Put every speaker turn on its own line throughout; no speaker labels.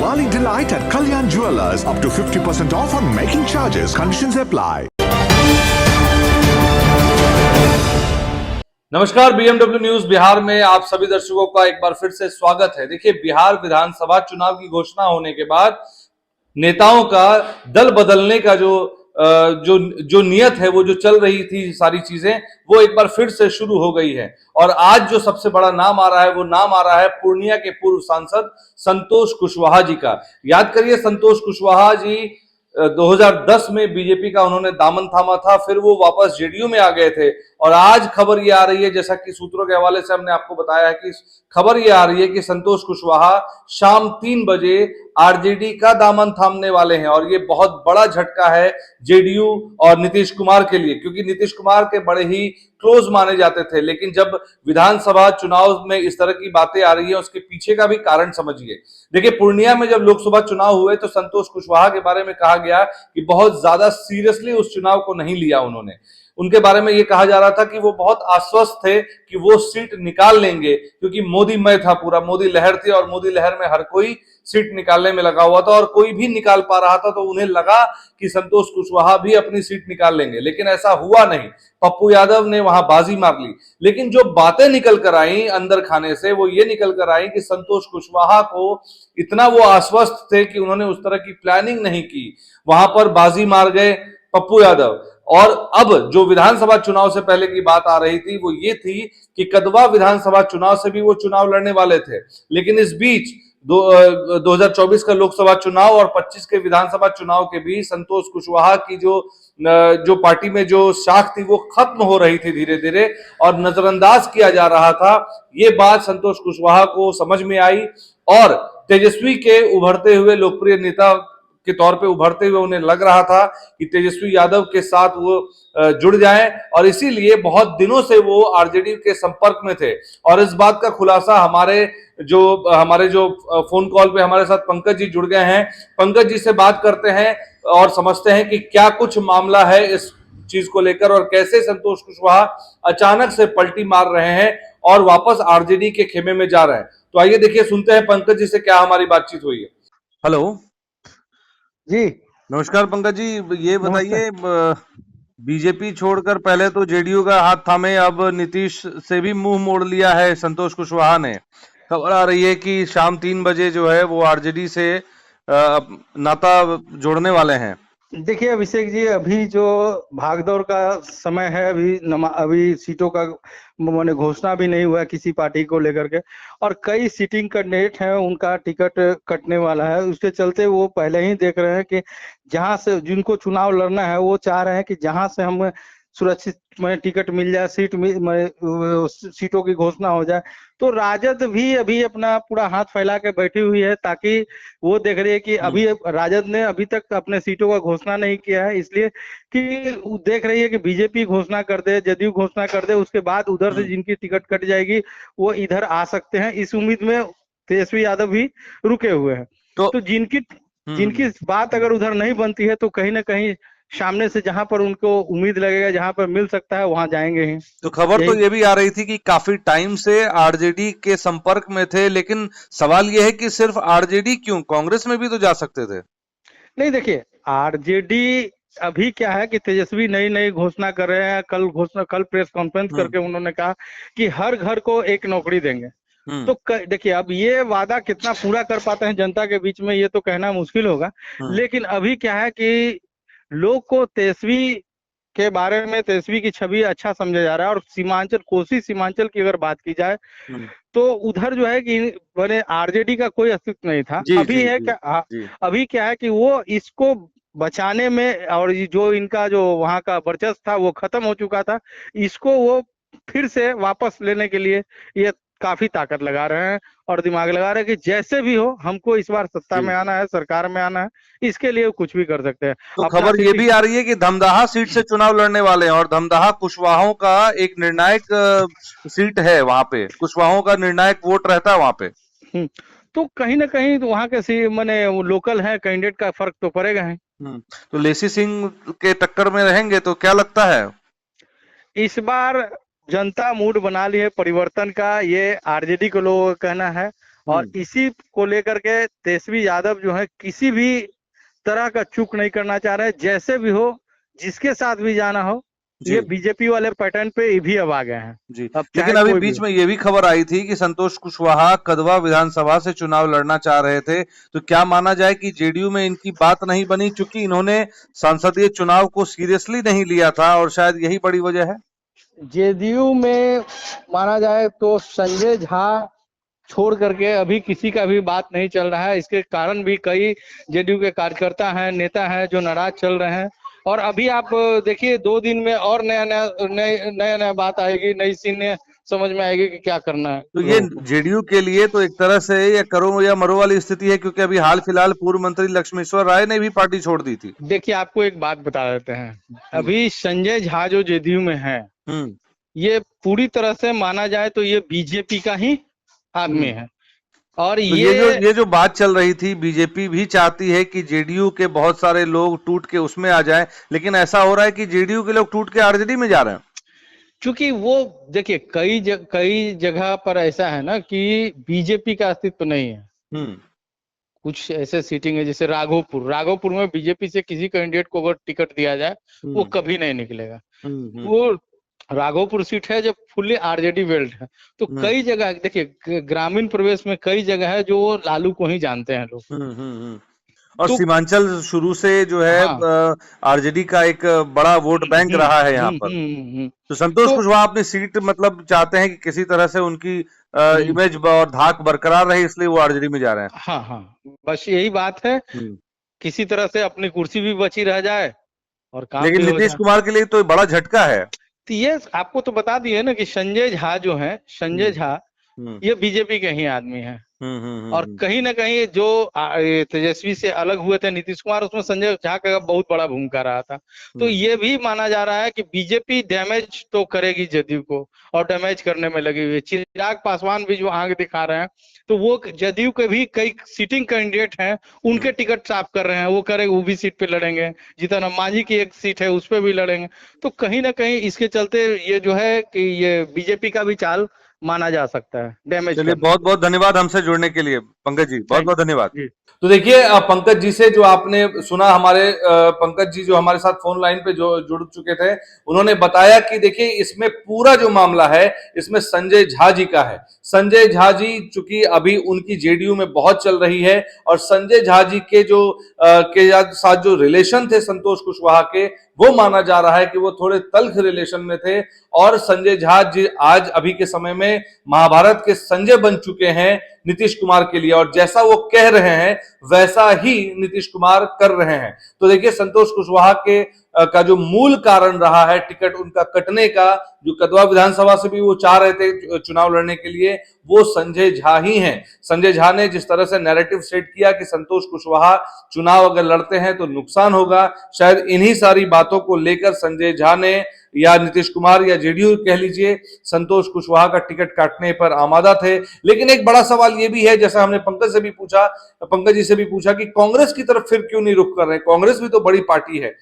Diwali delight at Kalyan Jewelers. Up to 50% off on making charges. Conditions apply.
नमस्कार, BMW news Bihar में आप सभी दर्शकों का एक बार फिर से स्वागत है। देखिए, बिहार विधानसभा चुनाव की घोषणा होने के बाद नेताओं का दल बदलने का जो नियत है, वो जो चल रही थी सारी चीजें, वो एक बार फिर से शुरू हो गई है। और आज जो सबसे बड़ा नाम आ रहा है, वो नाम आ रहा है पूर्णिया के पूर्व सांसद संतोष कुशवाहा जी का। याद करिए, संतोष कुशवाहा जी 2010 में बीजेपी का उन्होंने दामन थामा था, फिर वो वापस जेडीयू में आ गए थे। और आज खबर ये आ रही है, जैसा कि सूत्रों के हवाले से हमने आपको बताया है, कि खबर ये आ रही है कि संतोष कुशवाहा शाम 3 बजे आरजेडी का दामन थामने वाले हैं। और ये बहुत बड़ा झटका है जेडीयू और नीतीश कुमार के लिए, क्योंकि नीतीश कुमार के बड़े ही क्लोज माने जाते थे। लेकिन जब विधानसभा चुनाव में इस तरह की बातें आ रही है, उसके पीछे का भी कारण समझिए। देखिए, पूर्णिया में जब लोकसभा चुनाव हुए तो संतोष कुशवाहा के बारे में कहा गया कि बहुत ज्यादा सीरियसली उस चुनाव को नहीं लिया उन्होंने। उनके बारे में यह कहा जा रहा था कि वो बहुत आश्वस्त थे कि वो सीट निकाल लेंगे, क्योंकि मोदीमय था पूरा, मोदी लहर थी और मोदी लहर में हर कोई सीट निकालने में लगा हुआ था और कोई भी निकाल पा रहा था, तो उन्हें लगा कि संतोष कुशवाहा भी अपनी सीट निकाल लेंगे। लेकिन ऐसा हुआ नहीं, पप्पू यादव ने वहां बाजी मार ली। लेकिन जो बातें निकल कर आई अंदर खाने से, वो ये निकल कर आई कि संतोष कुशवाहा को इतना वो आश्वस्त थे कि उन्होंने उस तरह की प्लानिंग नहीं की, वहां पर बाजी मार गए पप्पू यादव। और अब जो विधानसभा चुनाव से पहले की बात आ रही थी, वो ये थी कि कदवा विधानसभा चुनाव से भी वो चुनाव लड़ने वाले थे। लेकिन इस बीच 2024 का लोकसभा चुनाव और 25 के विधानसभा चुनाव के बीच संतोष कुशवाहा की जो पार्टी में जो शाख थी, वो खत्म हो रही थी धीरे धीरे, और नजरअंदाज किया जा रहा था। ये बात संतोष कुशवाहा को समझ में आई और तेजस्वी के उभरते हुए लोकप्रिय नेता के तौर पे उभरते हुए उन्हें लग रहा था कि तेजस्वी यादव के साथ वो जुड़ जाएं, और इसीलिए बहुत दिनों से वो आरजेडी के संपर्क में थे। और इस बात का खुलासा हमारे जो फोन कॉल पे हमारे साथ पंकज जी जुड़ गए हैं। पंकज जी से बात करते हैं और समझते हैं कि क्या कुछ मामला है इस चीज को लेकर, और कैसे संतोष कुशवाहा अचानक से पलटी मार रहे हैं और वापस आरजेडी के खेमे में जा रहे हैं। तो आइए देखिए, सुनते हैं पंकज जी से क्या हमारी बातचीत हुई है। हेलो
जी
नमस्कार पंकज जी, ये बताइए, बीजेपी छोड़कर पहले तो जेडीयू का हाथ थामे, अब नीतीश से भी मुंह मोड़ लिया है संतोष कुशवाहा ने। खबर आ रही है कि शाम 3 बजे जो है वो आरजेडी से नाता जोड़ने वाले हैं।
देखिए अभिषेक जी, अभी जो भागदौड़ का समय है, अभी सीटों का माने घोषणा भी नहीं हुआ किसी पार्टी को लेकर के, और कई सिटिंग कैंडिडेट हैं, उनका टिकट कटने वाला है। उसके चलते वो पहले ही देख रहे हैं कि जहां से जिनको चुनाव लड़ना है, वो चाह रहे हैं कि जहां से हम सुरक्षित में टिकट मिल जाए, सीटों की घोषणा हो जाए। तो राजद भी अभी अपना पूरा हाथ फैला के बैठी हुई है, ताकि वो देख रही है कि अभी राजद ने अभी तक अपने सीटों का घोषणा नहीं किया है, इसलिए कि वो देख रही है कि बीजेपी घोषणा कर दे, जदयू घोषणा कर दे, उसके बाद उधर से जिनकी टिकट कट जाएगी वो इधर आ सकते हैं। इस उम्मीद में तेजस्वी यादव भी रुके हुए हैं। तो जिनकी बात अगर उधर नहीं बनती है, तो कहीं ना कहीं सामने से जहां पर उनको उम्मीद लगेगा, जहां पर मिल सकता है, वहां जाएंगे ही।
तो खबर तो ये भी आ रही थी कि काफी टाइम से आरजेडी के संपर्क में थे, लेकिन सवाल ये है कि सिर्फ आरजेडी क्यों, कांग्रेस में भी तो जा सकते थे।
नहीं, देखिए आरजेडी अभी क्या है कि तेजस्वी नई नई घोषणा कर रहे हैं। कल प्रेस कॉन्फ्रेंस करके उन्होंने कहा कि हर घर को एक नौकरी देंगे। तो देखिए, अब ये वादा कितना पूरा कर पाते हैं जनता के बीच में, ये तो कहना मुश्किल होगा। लेकिन अभी क्या है कि लोग को तेजस्वी के बारे में, तेजस्वी की छवि अच्छा समझा जा रहा है। और कोसी सीमांचल की अगर बात की जाए, तो उधर जो है कि मैंने आरजेडी का कोई अस्तित्व नहीं था। अभी क्या है कि वो इसको बचाने में, और जो इनका जो वहां का वर्चस्व था वो खत्म हो चुका था, इसको वो फिर से वापस लेने के लिए ये काफी ताकत लगा रहे हैं और दिमाग लगा रहे हैं कि जैसे भी हो हमको इस बार सत्ता में आना है, सरकार में आना है, इसके लिए कुछ भी कर सकते हैं।
तो खबर ये भी आ रही है कि धमदाहा सीट से चुनाव लड़ने वाले हैं, और धमदाहा कुशवाहों का एक निर्णायक सीट है, वहां पे कुशवाहों का निर्णायक वोट रहता है वहां पे।
तो कहीं ना कहीं तो वहां के माने लोकल है कैंडिडेट का फर्क तो पड़ेगा है।
तो लेसी सिंह के टक्कर में रहेंगे, तो क्या लगता है
इस बार जनता मूड बना ली है परिवर्तन का, ये आरजेडी को लोगों का कहना है। और इसी को लेकर के तेजस्वी यादव जो है किसी भी तरह का चूक नहीं करना चाह रहे, जैसे भी हो, जिसके साथ भी जाना हो। ये बीजेपी वाले पैटर्न पे ये भी अब आ गए हैं
जी।
अब
लेकिन अभी बीच में ये भी खबर आई थी कि संतोष कुशवाहा कदवा विधानसभा से चुनाव लड़ना चाह रहे थे, तो क्या माना जाए कि जेडीयू में इनकी बात नहीं बनी क्योंकि इन्होंने संसदीय चुनाव को सीरियसली नहीं लिया था और शायद यही बड़ी वजह है?
जेडीयू में माना जाए तो संजय झा छोड़ करके अभी किसी का भी बात नहीं चल रहा है। इसके कारण भी कई जेडीयू के कार्यकर्ता हैं, नेता हैं जो नाराज चल रहे हैं। और अभी आप देखिए 2 दिन में और नया बात आएगी, नई सीन समझ में आएगी कि क्या करना है।
तो ये जेडीयू के लिए तो एक तरह से ये करो या मरो वाली स्थिति है, क्योंकि अभी हाल फिलहाल पूर्व मंत्री लक्ष्मेश्वर राय ने भी पार्टी छोड़ दी थी।
देखिए आपको एक बात बता देते हैं, अभी संजय झा जो जेडीयू में है ये पूरी तरह से माना जाए तो ये बीजेपी का ही आदमी है। और
तो ये जो बात चल रही थी, बीजेपी भी चाहती है कि जेडीयू के बहुत सारे लोग टूट के उसमें आ जाएं, लेकिन ऐसा हो रहा है कि जेडीयू के लोग टूट के आरजेडी में जा रहे हैं।
क्योंकि वो देखिए कई जगह पर ऐसा है ना कि बीजेपी का अस्तित्व नहीं है। कुछ ऐसे सीटिंग है जैसे राघोपुर में बीजेपी से किसी कैंडिडेट को अगर टिकट दिया जाए वो कभी नहीं निकलेगा। वो राघोपुर सीट है जब फुल्ली आरजेडी बेल्ट है। तो कई जगह देखिए ग्रामीण प्रदेश में कई जगह है जो लालू को ही जानते हैं लोग।
और
तो
सीमांचल शुरू से जो है आरजेडी का एक बड़ा वोट बैंक रहा है यहाँ पर। तो संतोष कुशवाहा अपनी सीट मतलब चाहते हैं कि किसी तरह से उनकी इमेज और धाक बरकरार रहे, इसलिए वो आरजेडी में जा रहे हैं।
हाँ, बस यही बात है, किसी तरह से अपनी कुर्सी भी बची रह जाए और काम।
लेकिन नीतीश कुमार के लिए तो बड़ा झटका है।
तो ये आपको तो बता दिए ना कि संजय झा जो है, संजय झा ये बीजेपी के ही आदमी है। और कहीं ना कहीं जो तेजस्वी से अलग हुए थे नीतीश कुमार, उसमें संजय झा का बहुत बड़ा भूमिका रहा था। तो ये भी माना जा रहा है कि बीजेपी डैमेज तो करेगी जदयू को और डैमेज करने में लगी हुई है। चिराग पासवान भी जो आगे दिखा रहे हैं, तो वो जदयू के भी कई सिटिंग कैंडिडेट हैं, उनके टिकट साफ कर रहे हैं। वो करेंगे वो भी सीट पे लड़ेंगे, जीतन राम मांझी की एक सीट है उस पे भी लड़ेंगे। तो कहीं ना कहीं इसके चलते ये जो है कि ये बीजेपी का भी चाल माना जा सकता है डैमेज।
चलिए बहुत बहुत धन्यवाद हमसे जुड़ने के लिए पंकज जी, बहुत बहुत धन्यवाद।
तो देखिए पंकज जी से जो आपने सुना, हमारे पंकज जी जो हमारे साथ फोन लाइन पे जो जुड़ चुके थे, उन्होंने बताया कि देखिए इसमें पूरा जो मामला है इसमें संजय झा जी का है। संजय झा जी चूंकि अभी उनकी जेडीयू में बहुत चल रही है और संजय झा जी के साथ जो रिलेशन थे संतोष कुशवाहा के, वो माना जा रहा है कि वो थोड़े तल्ख रिलेशन में थे। और संजय झा जी आज अभी के समय में महाभारत के संजय बन चुके हैं नीतीश कुमार के लिए, और जैसा वो कह रहे हैं वैसा ही नीतीश कुमार कर रहे हैं। तो देखिए संतोष कुशवाहा का जो मूल कारण रहा है टिकट उनका कटने का, जो कदवा विधानसभा से भी वो चाह रहे थे चुनाव लड़ने के लिए, वो संजय झा ही हैं। संजय झा ने जिस तरह से नैरेटिव सेट किया कि संतोष कुशवाहा चुनाव अगर लड़ते हैं तो नुकसान होगा, शायद इन्हीं सारी बातों को लेकर संजय झा ने या नीतीश कुमार या जेडीयू कह लीजिए संतोष कुशवाहा का टिकट काटने पर आमादा थे। लेकिन एक बड़ा सवाल यह भी है, जैसा हमने पंकज जी से भी पूछा कि कांग्रेस की तरफ फिर क्यों नहीं रुख कर रहे। कांग्रेस भी तो बड़ी पार्टी है।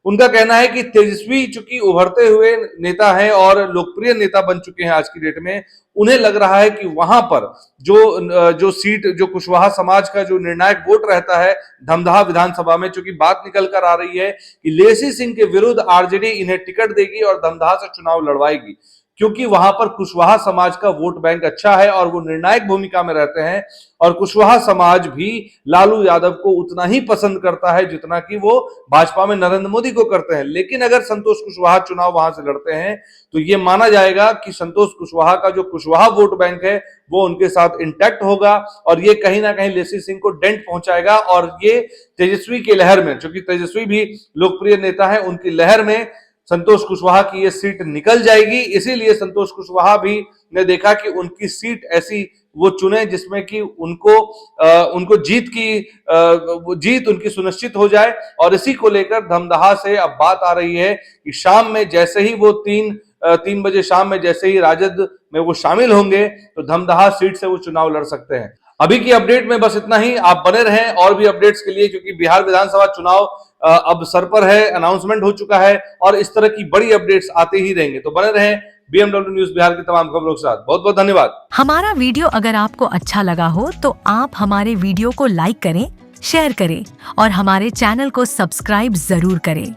उनका कहना है कि तेजस्वी चूंकि उभरते हुए नेता हैं और लोकप्रिय नेता बन चुके हैं आज की डेट में, उन्हें लग रहा है कि वहां पर जो सीट, जो कुशवाहा समाज का जो निर्णायक वोट रहता है धमदाहा विधानसभा में, चूंकि बात निकल कर आ रही है कि लेसी सिंह के विरुद्ध आरजेडी इन्हें टिकट देगी और धमदाहा से चुनाव लड़वाएगी, क्योंकि वहां पर कुशवाहा समाज का वोट बैंक अच्छा है और वो निर्णायक भूमिका में रहते हैं। और कुशवाहा समाज भी लालू यादव को उतना ही पसंद करता है जितना कि वो भाजपा में नरेंद्र मोदी को करते हैं। लेकिन अगर संतोष कुशवाहा चुनाव वहां से लड़ते हैं तो ये माना जाएगा कि संतोष कुशवाहा का जो कुशवाहा वोट बैंक है वो उनके साथ इंटैक्ट होगा और ये कहीं ना कहीं लेसी सिंह को डेंट पहुंचाएगा। और ये तेजस्वी की लहर में, क्योंकि तेजस्वी भी लोकप्रिय नेता है, उनकी लहर में संतोष कुशवाहा की ये सीट निकल जाएगी। इसीलिए संतोष कुशवाहा भी ने देखा कि उनकी सीट ऐसी वो चुने जिसमें कि उनको जीत उनकी सुनिश्चित हो जाए। और इसी को लेकर धमदाहा से अब बात आ रही है कि शाम में जैसे ही वो 3 बजे शाम में जैसे ही राजद में वो शामिल होंगे तो धमदाहा सीट से वो चुनाव लड़ सकते हैं। अभी की अपडेट में बस इतना ही। आप बने रहें और भी अपडेट्स के लिए, क्योंकि बिहार विधानसभा चुनाव अब सर पर है, अनाउंसमेंट हो चुका है और इस तरह की बड़ी अपडेट्स आते ही रहेंगे। तो बने रहें BMW न्यूज बिहार की तमाम खबरों के साथ। बहुत बहुत धन्यवाद।
हमारा वीडियो अगर आपको अच्छा लगा हो तो आप हमारे वीडियो को लाइक करें, शेयर करें और हमारे चैनल को सब्सक्राइब जरूर करें।